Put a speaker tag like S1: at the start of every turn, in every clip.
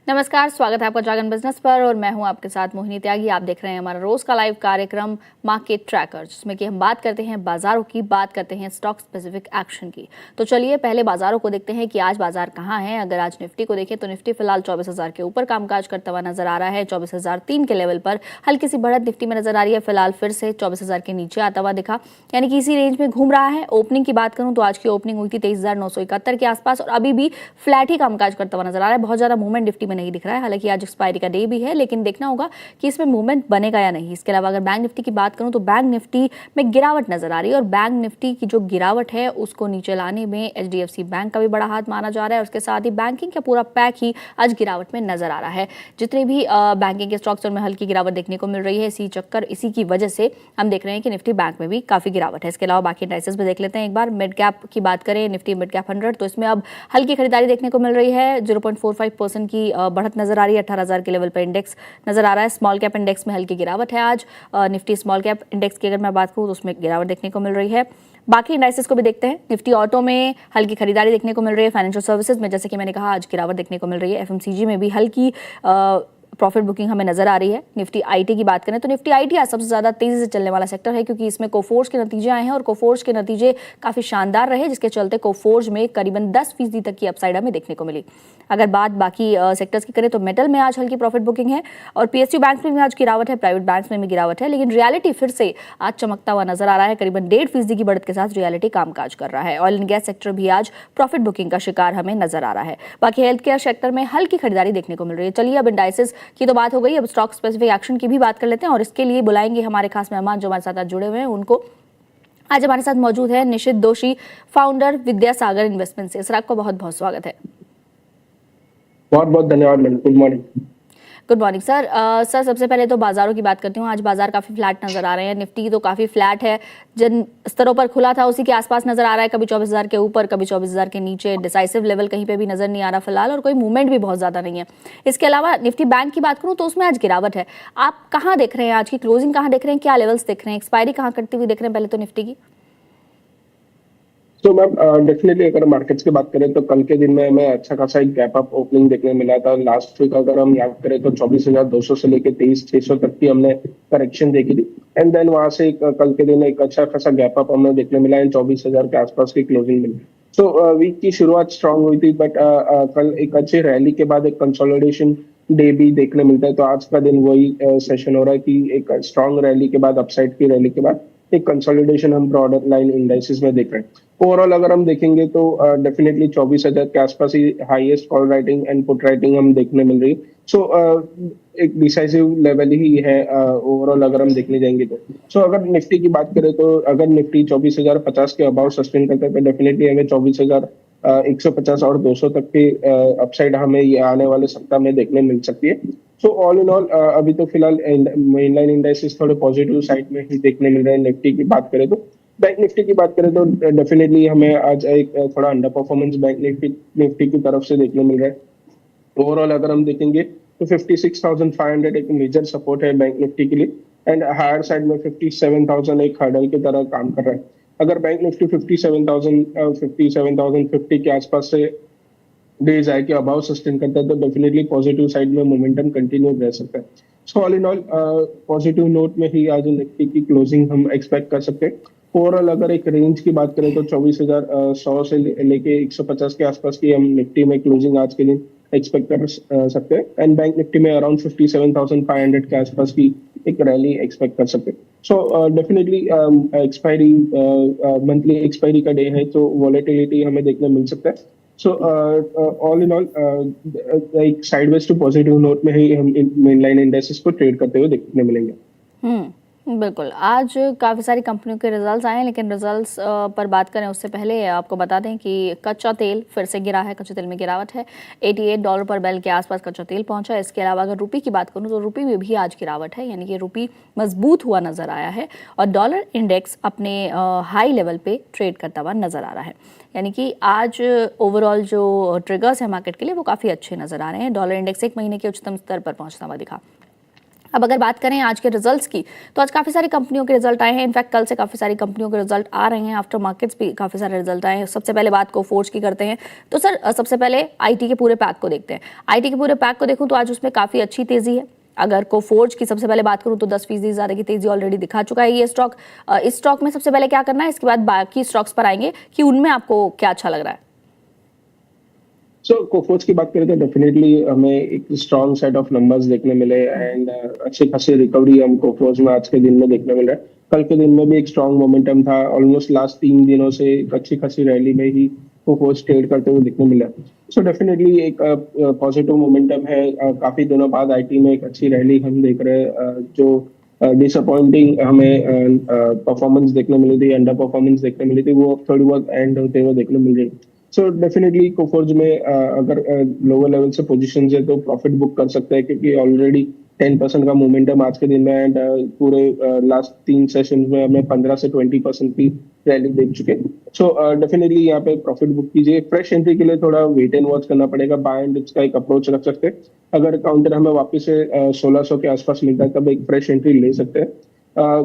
S1: नमस्कार, स्वागत है आपका ड्रैगन बिजनेस पर और मैं हूं आपके साथ मोहिनी त्यागी। आप देख रहे हैं हमारा रोज का लाइव कार्यक्रम मार्केट ट्रैकर, जिसमें कि हम बात करते हैं बाजारों की, बात करते हैं स्टॉक स्पेसिफिक एक्शन की। तो चलिए पहले बाजारों को देखते हैं कि आज बाजार कहां है। अगर आज निफ्टी को देखें तो निफ्टी फिलहाल 24,000 के ऊपर कामकाज करता हुआ नजर आ रहा है। 24,003 के लेवल पर हल्की सी बढ़त निफ्टी में नजर आ रही है। फिलहाल फिर से 24,000 के नीचे आता हुआ दिखा, यानी कि इसी रेंज में घूम रहा है। ओपनिंग की बात करूं तो आज की ओपनिंग हुई थी 23,971 के आसपास और अभी भी फ्लैट ही कामकाज करता हुआ नजर आ रहा है। बहुत ज्यादा मूवमेंट निफ्टी में नहीं दिख रहा है। हालांकि आज एक्सपायरी का डे भी है, लेकिन देखना होगा कि इसमें मूवमेंट बनेगा या नहीं। इसके अलावा अगर बैंक निफ्टी की बात करूं तो बैंक निफ्टी में गिरावट नजर आ रही है और बैंक निफ्टी की जो गिरावट है उसको नीचे लाने में एचडीएफसी बैंक का भी बड़ा हाथ माना जा रहा है। उसके साथ ही बैंकिंग का पूरा पैक ही आज गिरावट में नजर आ रहा है। जितने भी बैंकिंग के स्टॉक्स में हल्की गिरावट देखने को मिल रही है, इसी की वजह से हम देख रहे हैं कि निफ्टी बैंक में भी काफी गिरावट है। इसके अलावा बाकी इंडाइसेस भी देख लेते हैं एक बार। मिड कैप की बात करें, निफ्टी मिड कैप 100, तो इसमें अब हल्की खरीदारी देखने को मिल रही है। 0.45% की बढ़त नजर आ रही है। 18,000 के लेवल पर इंडेक्स नजर आ रहा है। स्मॉल कैप इंडेक्स में हल्की गिरावट है आज। निफ्टी स्मॉल कैप इंडेक्स की अगर मैं बात करूं तो उसमें गिरावट देखने को मिल रही है। बाकी इंडाइसेस को भी देखते हैं। निफ्टी ऑटो में हल्की खरीदारी देखने को मिल रही है। फाइनेंशियल सर्विसेज में जैसे कि मैंने कहा आज गिरावट देखने को मिल रही है। एफएमसीजी में भी हल्की प्रॉफिट बुकिंग हमें नजर आ रही है। निफ्टी आईटी की बात करें तो निफ्टी आईटी आज सबसे ज्यादा तेजी से चलने वाला सेक्टर है, क्योंकि इसमें कोफोर्ज के नतीजे आए हैं और कोफोर्ज के नतीजे काफी शानदार रहे, जिसके चलते कोफोर्ज में करीबन 10% तक की अपसाइड हमें देखने को मिली। अगर बात बाकी सेक्टर्स की करें तो मेटल में आज हल्की प्रॉफिट बुकिंग है और पीएसयू बैंक में भी आज गिरावट है, प्राइवेट बैंक में भी गिरावट है। लेकिन रियलिटी फिर से आज चमकता हुआ नजर आ रहा है। करीबन 1.5% की बढ़त के साथ रियलिटी कामकाज कर रहा है। ऑयल एंड गैस सेक्टर भी आज प्रॉफिट बुकिंग का शिकार हमें नजर आ रहा है। बाकी हेल्थ केयर सेक्टर में हल्की खरीदारी देखने को मिल रही है। चलिए अब इंडाइसेस की तो बात हो गई, अब स्टॉक स्पेसिफिक एक्शन की भी बात कर लेते हैं और इसके लिए बुलाएंगे हमारे खास मेहमान जो हमारे साथ आज जुड़े हुए हैं उनको। आज हमारे साथ मौजूद है निशित दोषी, फाउंडर विद्यासागर इन्वेस्टमेंट से। सर आपका बहुत बहुत स्वागत है।
S2: बहुत बहुत धन्यवाद madam. Good morning.
S1: Good morning sir. Sir सबसे पहले तो बाजारों की बात करती हूँ। आज बाजार काफी फ्लैट नजर आ रहे हैं। निफ्टी तो काफी फ्लैट है, जिन स्तरों पर खुला था उसी के आसपास नजर आ रहा है। कभी 24,000 के ऊपर, कभी 24,000 के नीचे। डिसाइसिव लेवल कहीं पे भी नजर नहीं आ रहा फिलहाल और कोई मूवमेंट भी बहुत ज्यादा नहीं है। इसके अलावा निफ्टी बैंक की बात करूँ तो उसमें आज गिरावट है। आप कहाँ देख रहे हैं आज की क्लोजिंग, कहाँ देख रहे हैं, क्या लेवल्स देख रहे हैं, एक्सपायरी कहाँ करती हुई देख रहे हैं पहले तो निफ्टी की?
S2: तो मैम डेफिनेटली अगर मार्केट्स की बात करें तो कल के दिन में हमें अच्छा खासा एक गैप अप ओपनिंग देखने मिला था। लास्ट वीक अगर हम याद करें तो 24,200 से लेके 23,600 तक की हमने करेक्शन देखी थी एंड देन वहां से कल के दिन एक अच्छा खासा गैप अप हमें देखने मिला एंड 24,000 के आसपास की क्लोजिंग मिली। सो वीक की शुरुआत स्ट्रांग हुई थी बट कल एक अच्छी रैली के बाद एक कंसोलिडेशन डे भी देखने मिलता है। तो आज का दिन वही सेशन हो रहा है कि एक स्ट्रांग रैली के बाद, अपसाइड की रैली के बाद एक कंसोलिडेशन हम ब्रॉडर लाइन इंडाइसेस में देख रहे हैं। ओवरऑल अगर हम देखेंगे तो डेफिनेटली 24,000 के आसपास ही highest call writing and put writing हम देखने मिल रही है। सो एक डिसाइसिव लेवल ही है ओवरऑल अगर हम देखने जाएंगे तो। सो अगर निफ्टी की बात करें तो अगर निफ्टी 24,050 के अबाउ सस्टेन करता है तो डेफिनेटली हमें 24,150 और 200 तक के अपसाइड हमें ये आने वाले सप्ताह में देखने मिल सकती है। सो ऑल इन ऑल अभी तो फिलहाल मेनलाइन इंडाइसेस थोड़े पॉजिटिव साइड में ही देखने मिल रहे हैं। निफ्टी की बात करें तो, बैंक निफ्टी की बात करें तो डेफिनेटली हमें आज एक थोड़ा अंडर परफॉर्मेंस बैंक निफ्टी की तरफ से देखने मिल रहा है। ओवरऑल अगर हम देखेंगे तो 56,500 एक मेजर सपोर्ट है बैंक निफ्टी के लिए एंड हायर साइड में 57,000 एक हर्डल की तरह काम कर रहा है। अगर बैंक निफ्टी 57,050 के आसपास से डेज आए के अबाव सस्टेन करता है तो डेफिनेटली पॉजिटिव साइड में मोमेंटम कंटिन्यू रह सकता है। सो all in all positive note में ही आज निफ्टी की क्लोजिंग हम एक्सपेक्ट कर सकते हैं। ओवरऑल अगर एक रेंज की बात करें तो 24,100 से लेके 150 के आसपास की हम निफ्टी में क्लोजिंग आज के दिन एक्सपेक्ट कर सकते हैं एंड बैंक निफ्टी में अराउंड 57,500 के आसपास की एक रैली एक्सपेक्ट कर सकते हैं। So definitely expiry monthly expiry का डे है तो वॉलेटिलिटी हमें देखने मिल सकता है। सो ऑल इन ऑल एक साइडवेज टू पॉजिटिव नोट में ही हम मेनलाइन इंडेक्सेस को ट्रेड करते हुए देखने मिलेंगे।
S1: बिल्कुल। आज काफ़ी सारी कंपनियों के रिजल्ट्स आए हैं, लेकिन रिजल्ट्स पर बात करें उससे पहले आपको बता दें कि कच्चा तेल फिर से गिरा है। कच्चे तेल में गिरावट है। $88 पर बैरल के आसपास कच्चा तेल पहुंचा है। इसके अलावा अगर रुपये की बात करूं तो रुपये में भी आज गिरावट है, यानी कि रुपये मजबूत हुआ नजर आया है और डॉलर इंडेक्स अपने हाई लेवल पे ट्रेड करता हुआ नजर आ रहा है। यानी कि आज ओवरऑल जो ट्रिगर्स है मार्केट के लिए वो काफ़ी अच्छे नजर आ रहे हैं। डॉलर इंडेक्स 1 महीने के उच्चतम स्तर पर पहुंचता हुआ दिखा। अब अगर बात करें आज के रिजल्ट्स की, तो आज काफ़ी सारी कंपनियों के रिजल्ट आए हैं। इनफैक्ट कल से काफ़ी सारी कंपनियों के रिजल्ट आ रहे हैं। आफ्टर मार्केट्स भी काफ़ी सारे रिजल्ट आए हैं। सबसे पहले बात कोफोर्ज की करते हैं। तो सर सबसे पहले आईटी के पूरे पैक को देखते हैं। आईटी के पूरे पैक को देखूं तो आज उसमें काफ़ी अच्छी तेज़ी है। अगर कोफोर्ज की सबसे पहले बात करूं तो 10% ज़्यादा की तेज़ी ऑलरेडी दिखा चुका है ये स्टॉक। इस स्टॉक में सबसे पहले क्या करना है, इसके बाद बाकी स्टॉक्स पर आएंगे कि उनमें आपको क्या अच्छा लग रहा है।
S2: सो कोफोर्ज की बात करें तो डेफिनेटली हमें एक स्ट्रॉन्ग सेट ऑफ नंबर्स देखने मिले एंड अच्छी खासी रिकवरी हम कोफोर्ज में आज के दिन में देखने मिल रहा है। कल के दिन में भी एक स्ट्रॉन्ग मोमेंटम था। ऑलमोस्ट लास्ट 3 दिनों से एक अच्छी खासी रैली में ही कोफोर्ज ट्रेड करते हुए दिखने मिला। सो डेफिनेटली एक पॉजिटिव मोमेंटम है। काफी दिनों बाद आईटी में एक अच्छी रैली हम देख रहे हैं। जो डिसअपॉइंटिंग हमें परफॉर्मेंस देखने मिली थी, अंडर परफॉर्मेंस देखने मिली थी, वो अब थोड़ी बहुत एंड होते हुए देखने मिल रही है। सो डेफिनेटली कोफोर्ज में अगर लोअर लेवल से पोजीशन है तो प्रॉफिट बुक कर सकते हैं, क्योंकि ऑलरेडी 10% का मोमेंटम आज के दिन में एंड पूरे लास्ट 3 सेशन में हमें 15 से 20% की रैली देख चुके हैं। सो डेफिनेटली यहाँ पे प्रॉफिट बुक कीजिए। फ्रेश एंट्री के लिए थोड़ा वेट एंड वॉच करना पड़ेगा। बाय एंड का एक अप्रोच रख सकते हैं। अगर काउंटर हमें वापस से 1600 के आसपास मिलता है तब एक फ्रेश एंट्री ले सकते हैं।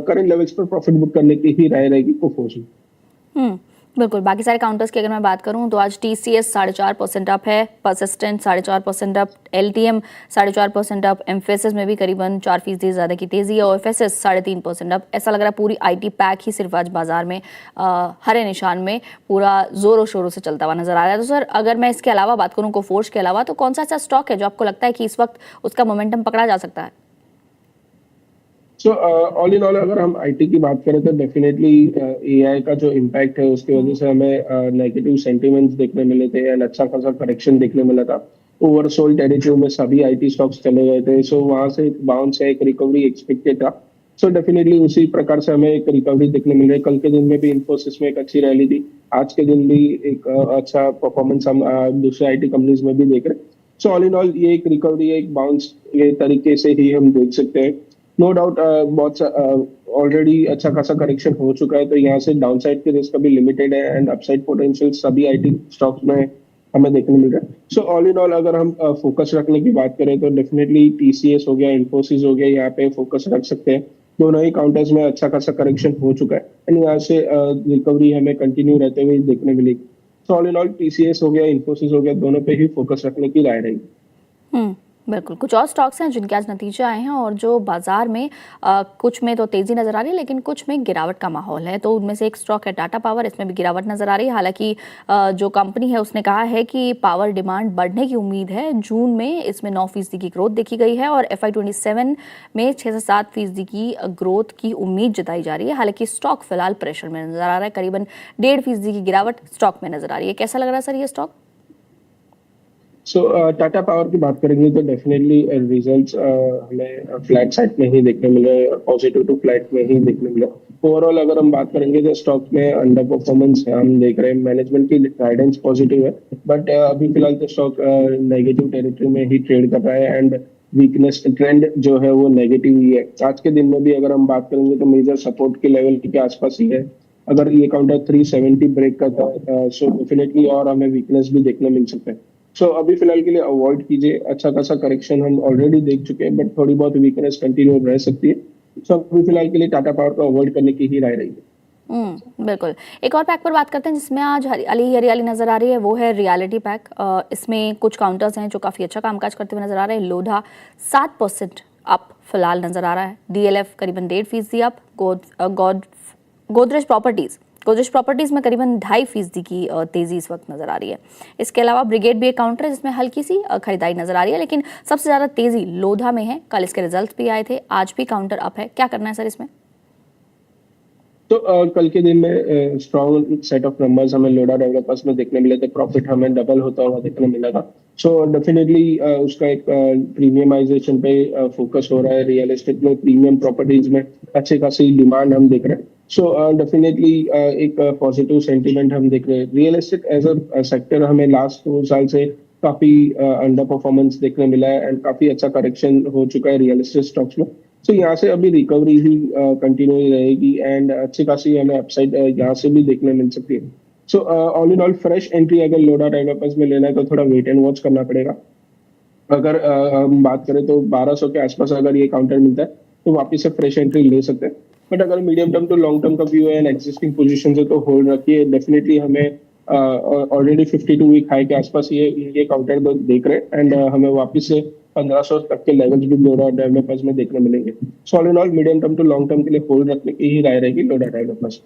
S2: करंट लेवल्स पर प्रॉफिट बुक करने की ही राय रहेगी कोफोर्ज में।
S1: बिल्कुल। बाकी सारे काउंटर्स की अगर मैं बात करूं तो आज टीसीएस 4.5% अप है, persistent 4.5% up, LTM 4.5% up, emphasis में भी करीबन 4% ज़्यादा की तेजी है और एफएसएस 3.5% अप। ऐसा लग रहा है पूरी आईटी पैक ही सिर्फ आज बाजार में हरे निशान में पूरा जोरों शोरों से चलता हुआ नजर आ रहा है। तो सर अगर मैं इसके अलावा बात करूँ कोफोर्ज के अलावा, तो कौन सा ऐसा स्टॉक है जो आपको लगता है कि इस वक्त उसका मोमेंटम पकड़ा जा सकता है?
S2: सो ऑल इन ऑल अगर हम आईटी की बात करें तो डेफिनेटली एआई का जो इम्पैक्ट है उसकी वजह से हमें नेगेटिव सेंटिमेंट्स देखने मिले थे एंड अच्छा खासा करेक्शन देखने मिला था। ओवरसोल्ड टेरिटरी में सभी आईटी स्टॉक्स चले गए थे। सो वहां से एक बाउंस है, एक रिकवरी एक्सपेक्टेड था। सो डेफिनेटली उसी प्रकार से हमें एक रिकवरी देखने मिल रही है। कल के दिन में भी इन्फोसिस में एक अच्छी रैली थी। आज के दिन भी एक अच्छा परफॉर्मेंस हम दूसरे आईटी कंपनीज में भी देख रहे हैं। सो ऑल इन ऑल ये एक रिकवरी है, एक बाउंस ये तरीके से ही हम देख सकते हैं। नो डाउट बहुत ऑलरेडी अच्छा खासा करेक्शन हो चुका है, तो यहाँ से डाउनसाइड के रिस्क अभी लिमिटेड है एंड अपसाइड पोटेंशियल सभी आईटी स्टॉक्स में हमें देखने मिल रहा है। सो ऑल इन ऑल अगर हम फोकस रखने की बात करें तो डेफिनेटली टीसीएस हो गया, इन्फोसिस हो गया, यहाँ पे फोकस रख सकते हैं। दोनों ही काउंटर्स में अच्छा खासा करेक्शन हो चुका है एंड यहाँ से रिकवरी हमें कंटिन्यू रहते हुए देखने मिलेगी। सो ऑल इन ऑल टीसीएस हो गया, इन्फोसिस हो गया, दोनों पे ही फोकस रखने की राय रहेगी।
S1: बिल्कुल। कुछ और स्टॉक्स हैं जिनके आज नतीजे आए हैं और जो बाजार में कुछ में तो तेजी नजर आ रही है लेकिन कुछ में गिरावट का माहौल है। तो उनमें से एक स्टॉक है टाटा पावर, इसमें भी गिरावट नजर आ रही है। हालांकि जो कंपनी है उसने कहा है कि पावर डिमांड बढ़ने की उम्मीद है। जून में इसमें 9% की ग्रोथ देखी गई है और FY27 में 6 से 7% की ग्रोथ की उम्मीद जताई जा रही है। हालांकि स्टॉक फिलहाल प्रेशर में नजर आ रहा है, करीबन 1.5% की गिरावट स्टॉक में नजर आ रही है। कैसा लग रहा है सर ये स्टॉक?
S2: सो टाटा पावर की बात करेंगे तो डेफिनेटली रिजल्ट्स हमें फ्लैट साइड में ही देखने मिले, पॉजिटिव टू फ्लैट में ही देखने मिले। ओवरऑल अगर हम बात करेंगे तो स्टॉक में अंडर परफॉर्मेंस हम देख रहे हैं। मैनेजमेंट की गाइडेंस पॉजिटिव है बट अभी फिलहाल तो स्टॉक नेगेटिव टेरिटरी में ही ट्रेड कर रहा है एंड वीकनेस ट्रेंड जो है वो नेगेटिव ही है। आज के दिन में भी अगर हम बात करेंगे तो मेजर सपोर्ट के लेवल के आसपास ही है। अगर ये काउंटर 370 ब्रेक करता है सो डेफिनेटली और हमें वीकनेस भी देखने मिल सकता है। सो अभी फिलहाल के लिए अवॉइड कीजिए। अच्छा खासा करेक्शन हम ऑलरेडी देख चुके हैं बट थोड़ी बहुत वीकनेस कंटिन्यू रह सकती है। सो अभी फिलहाल के लिए टाटा पावर को अवॉइड करने की ही राय रहेगी।
S1: बिल्कुल। एक और पैक पर बात करते हैं जिसमें आज हरियाली नजर आ रही है, वो है रियलिटी पैक। इसमें कुछ काउंटर्स हैं जो काफ़ी अच्छा कामकाज करते हुए नजर आ रहे हैं। लोधा 7% अप फिलहाल नजर आ रहा है। DLF करीबन 1.5% अप। गोदरेज प्रॉपर्टीज में करीबन 2.5% की तेजी इस वक्त नजर आ रही है। इसके अलावा ब्रिगेड भी एक काउंटर है जिसमें हल्की सी खरीदारी नजर आ रही है, लेकिन सबसे ज्यादा तेजी लोधा में है। कल इसके रिजल्ट्स भी आए थे, आज भी काउंटर अप है। क्या करना है सर इसमें?
S2: तो कल के दिन में स्ट्रॉन्ग सेट ऑफ नंबर्स हमें लोडा डेवलपर्स में देखने मिले थे। प्रॉफिट हमें डबल होता हुआ देखने मिला था। सो डेफिनेटली उसका एक प्रीमियमाइजेशन पे फोकस हो रहा है। रियल एस्टेट में प्रीमियम प्रॉपर्टीज में अच्छी खासी डिमांड हम देख रहे हैं। सो डेफिनेटली एक पॉजिटिव सेंटीमेंट हम देख रहे हैं। Real estate as a sector हमें लास्ट 2 साल से काफी अंडर परफॉर्मेंस देखने मिला है एंड काफी अच्छा करेक्शन हो चुका है रियल एस्टेट स्टॉक्स में। सो यहाँ से अभी रिकवरी ही कंटिन्यू रहेगी एंड अच्छी खासी हमें अपसाइड यहाँ से भी देखने मिल सकती है। सो all in all fresh entry अगर लोडा डेवलपर्स में लेना है तो थोड़ा वेट एंड वॉच करना पड़ेगा। अगर हम बात करें तो 1200 के आसपास अगर ये काउंटर मिलता है तो वापस से फ्रेश एंट्री ले सकते हैं। बट अगर medium term to long term का व्यू है एंड एक्जिस्टिंग पोजीशन है तो होल्ड रखिए। डेफिनेटली हमें ऑलरेडी 52 वीक हाई के आसपास ये काउंटर देख रहे हैं एंड हमें वापस से 1500 तक के लेवल्स भी लोडा डेवलपर्स में देखने मिलेंगे। So all in all medium term to long term के लिए होल्ड रखने की ही राय रहेगी लोडा डेवलपर्स।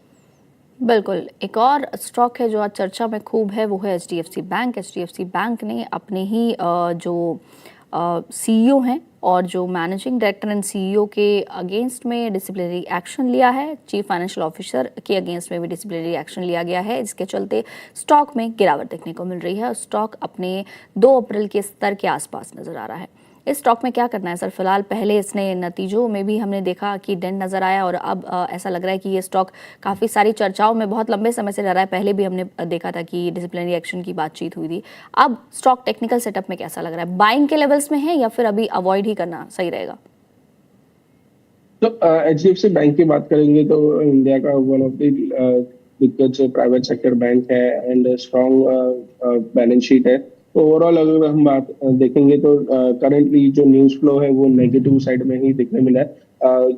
S1: बिल्कुल। एक और स्टॉक है जो आज चर्चा में खूब है, वो है एचडीएफसी बैंक। एचडीएफसी बैंक ने अपने ही जो सीईओ हैं और जो मैनेजिंग डायरेक्टर एंड सीईओ के अगेंस्ट में डिसिप्लिनरी एक्शन लिया है। चीफ फाइनेंशियल ऑफिसर के अगेंस्ट में भी डिसिप्लिनरी एक्शन लिया गया है, जिसके चलते स्टॉक में गिरावट देखने को मिल रही है। स्टॉक अपने 2 अप्रैल के स्तर के आसपास नजर आ रहा है। इस स्टॉक में क्या करना है सर? फिलहाल पहले इसने नतीजों में भी हमने देखा कि डेंट नजर आया और अब ऐसा लग रहा है कि ये स्टॉक काफ़ी सारी चर्चाओं में बहुत लंबे समय से रह रहा है। पहले भी हमने देखा था कि डिसिप्लिनरी एक्शन की बातचीत हुई थी। अब स्टॉक टेक्निकल सेटअप में कैसा लग रहा है? बाइंग के लेवल्स में है या फिर अभी अवॉइड ही करना सही रहेगा?
S2: तो एचडीएफसी बैंक की बात करेंगे तो इंडिया का वन ऑफ द दिग्गज प्राइवेट सेक्टर बैंक है एंड स्ट्रॉन्ग बैलेंस शीट है। तो ओवरऑल अगर हम बात देखेंगे तो करंटली जो न्यूज़ फ्लो है वो नेगेटिव साइड में ही दिखने मिला है।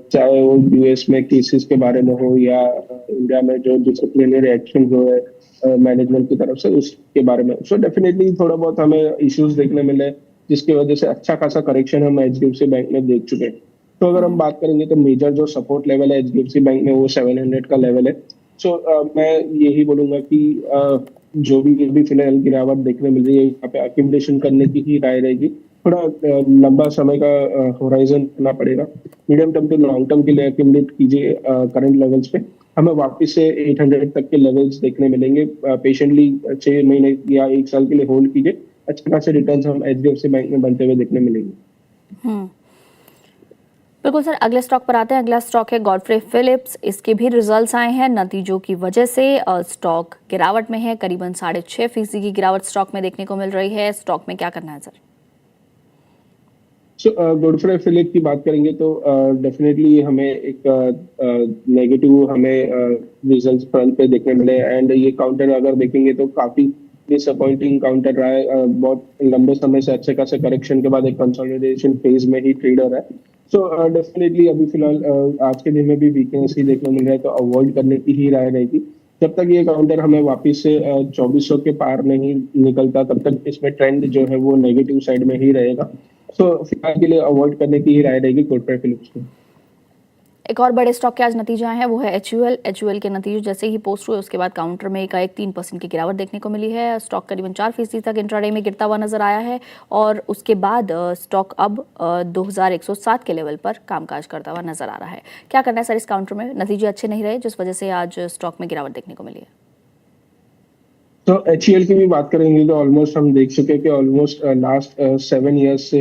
S2: चाहे वो यूएस में केसेस के बारे में हो या इंडिया में जो डिसिप्लिनरी एक्शन जो है मैनेजमेंट की तरफ से उसके बारे में। सो डेफिनेटली थोड़ा बहुत हमें इश्यूज देखने मिले जिसकी वजह से अच्छा खासा करेक्शन हम एचडीएफसी बैंक में देख चुके हैं। तो अगर हम बात करेंगे तो मेजर जो सपोर्ट लेवल है एचडीएफसी बैंक में वो 700 का लेवल है। सो मैं यही बोलूंगा कि जो भी अभी फिलहाल गिरावट देखने मिल रही है यहाँ पे अक्यूमुलेशन करने की ही राय रहेगी। थोड़ा लंबा समय का होराइजन रखना पड़ेगा। Medium term to long term के लिए अक्यूमुलेट कीजिए करंट लेवल्स पे। हमें वापस से 800 तक के लेवल्स देखने मिलेंगे। पेशेंटली 6 महीने या 1 साल के लिए होल्ड कीजिए। अच्छे खासे रिटर्न्स हम एचडीएफसी बैंक में बनते हुए देखने मिलेंगे।
S1: हम्म, बिल्कुल सर। अगले स्टॉक पर आते हैं। अगला स्टॉक है गॉडफ्रे फिलिप्स। इसके भी रिजल्ट्स आए हैं। नतीजों की वजह से स्टॉक गिरावट में है। करीबन 6.5% की गिरावट स्टॉक में देखने को मिल रही है। स्टॉक में क्या करना है सर?
S2: सो गॉडफ्रे फिलिप की बात करेंगे तो डेफिनेटली हमें एक नेगेटिव हमें रिजल्ट्स फ्रंट पे देखने मिले एंड ये काउंटर अगर देखेंगे तो काफी डिसअपॉइंटिंग काउंटर रहा है। बहुत लंबे समय से अच्छे खासे करेक्शन के बाद एक कंसोलिडेशन फेज में ही ट्रेड हो रहा है। सो डेफिनेटली अभी फिलहाल आज के दिन में भी वीकनेस ही देखने मिल रहा है तो अवॉइड करने की ही राय रहेगी। जब तक ये काउंटर हमें वापस से 2400 के पार नहीं निकलता तब तक इसमें ट्रेंड जो है वो नेगेटिव साइड में ही रहेगा। सो फिलहाल के लिए अवॉइड करने की ही राय रहेगी गॉडफ्रे फिलिप्स को।
S1: एक और बड़े स्टॉक के आज नतीजे आए हैं, वो है एचयूएल। एचयूएल के नतीजे जैसे ही पोस्ट हुए उसके बाद काउंटर में एकाएक 3% की गिरावट देखने को मिली है। स्टॉक करीबन 4% तक इंट्राडे में गिरता हुआ नजर आया है और उसके बाद स्टॉक अब 2107 के लेवल पर कामकाज करता हुआ नजर आ रहा है। क्या करना है सर इस काउंटर में? नतीजे अच्छे नहीं रहे जिस वजह से आज स्टॉक में गिरावट देखने को मिली है।
S2: तो एचईएल की भी बात करेंगे तो ऑलमोस्ट हम देख चुके हैं कि ऑलमोस्ट लास्ट 7 ईयर्स से